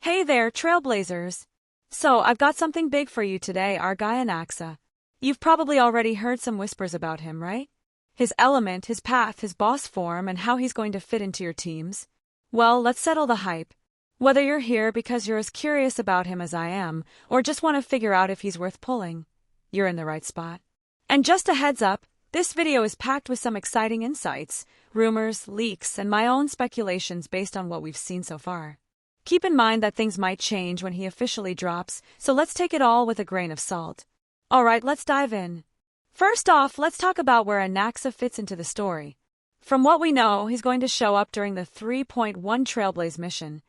Hey there, Trailblazers! So, I've got something big for you today, our guy Anaxa. You've probably already heard some whispers about him, right? His element, his path, his boss form, and how he's going to fit into your teams. Well, let's settle the hype. Whether you're here because you're as curious about him as I am, or just want to figure out if he's worth pulling, you're in the right spot. And just a heads up, this video is packed with some exciting insights, rumors, leaks, and my own speculations based on what we've seen so far. Keep in mind that things might change when he officially drops, so let's take it all with a grain of salt. Alright, let's dive in. First off, let's talk about where Anaxa fits into the story. From what we know, he's going to show up during the 3.1 Trailblaze mission,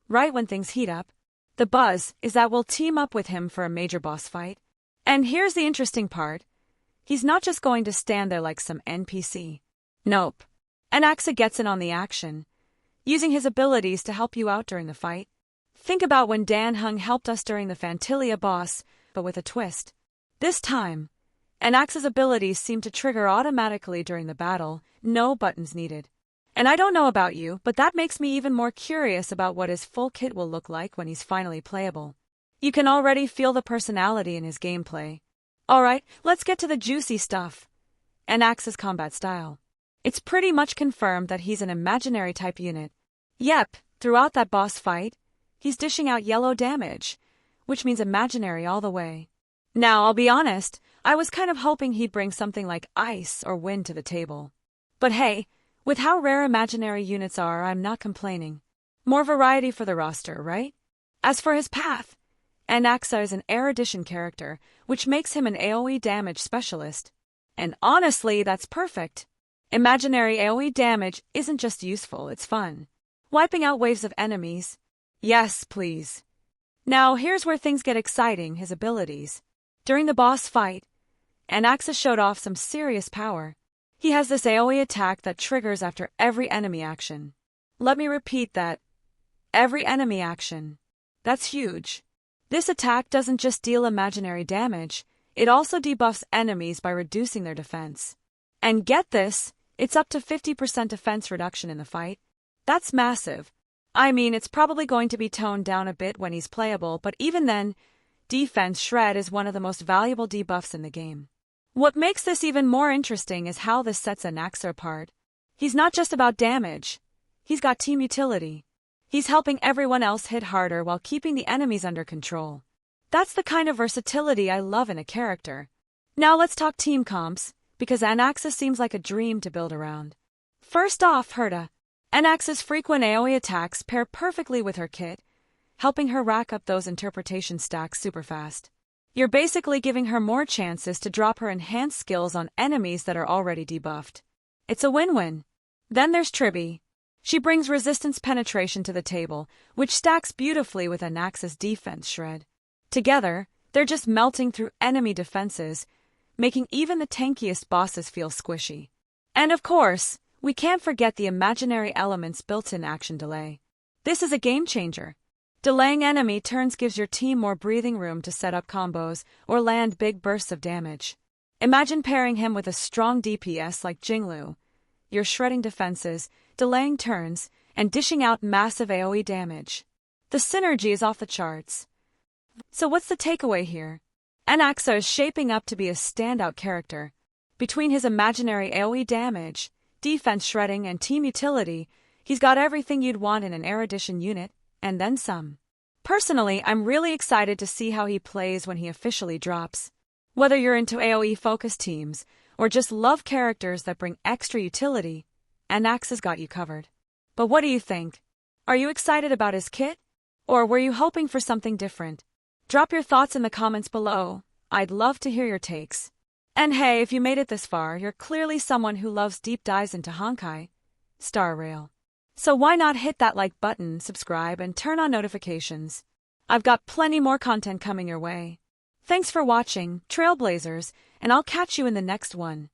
right when things heat up. The buzz is that we'll team up with him for a major boss fight. And here's the interesting part. He's not just going to stand there like some NPC. Nope. Anaxa gets in on the action, using his abilities to help you out during the fight. Think about when Dan Hung helped us during the Fantilia boss, but with a twist. This time, Anaxa's abilities seem to trigger automatically during the battle, no buttons needed. And I don't know about you, but that makes me even more curious about what his full kit will look like when he's finally playable. You can already feel the personality in his gameplay. Alright, let's get to the juicy stuff. Anaxa's combat style. It's pretty much confirmed that he's an imaginary type unit. Yep, throughout that boss fight, he's dishing out yellow damage, which means imaginary all the way. Now, I'll be honest, I was kind of hoping he'd bring something like ice or wind to the table. But hey, with how rare imaginary units are, I'm not complaining. More variety for the roster, right? As for his path, Anaxa is an erudition character, which makes him an AoE damage specialist. And honestly, that's perfect. Imaginary AoE damage isn't just useful, it's fun. Wiping out waves of enemies. Yes, please. Now, here's where things get exciting, his abilities. During the boss fight, Anaxa showed off some serious power. He has this AoE attack that triggers after every enemy action. Let me repeat that. Every enemy action. That's huge. This attack doesn't just deal imaginary damage, it also debuffs enemies by reducing their defense. And get this, it's up to 50% defense reduction in the fight. That's massive. I mean, it's probably going to be toned down a bit when he's playable, but even then, defense shred is one of the most valuable debuffs in the game. What makes this even more interesting is how this sets Anaxa apart. He's not just about damage. He's got team utility. He's helping everyone else hit harder while keeping the enemies under control. That's the kind of versatility I love in a character. Now let's talk team comps, because Anaxa seems like a dream to build around. First off, Herta. Anaxa's frequent AoE attacks pair perfectly with her kit, helping her rack up those interpretation stacks super fast. You're basically giving her more chances to drop her enhanced skills on enemies that are already debuffed. It's a win-win. Then there's Tribby. She brings resistance penetration to the table, which stacks beautifully with Anaxa's defense shred. Together, they're just melting through enemy defenses, making even the tankiest bosses feel squishy. And of course, we can't forget the imaginary elements built-in action delay. This is a game changer. Delaying enemy turns gives your team more breathing room to set up combos or land big bursts of damage. Imagine pairing him with a strong DPS like Jinglu. You're shredding defenses, delaying turns, and dishing out massive AoE damage. The synergy is off the charts. So what's the takeaway here? Anaxa is shaping up to be a standout character. Between his imaginary AoE damage, defense shredding, and team utility, he's got everything you'd want in an erudition unit, and then some. Personally, I'm really excited to see how he plays when he officially drops. Whether you're into AoE-focused teams, or just love characters that bring extra utility, Anaxa's got you covered. But what do you think? Are you excited about his kit? Or were you hoping for something different? Drop your thoughts in the comments below. I'd love to hear your takes. And hey, if you made it this far, you're clearly someone who loves deep dives into Honkai. Star Rail. So why not hit that like button, subscribe, and turn on notifications? I've got plenty more content coming your way. Thanks for watching, Trailblazers, and I'll catch you in the next one.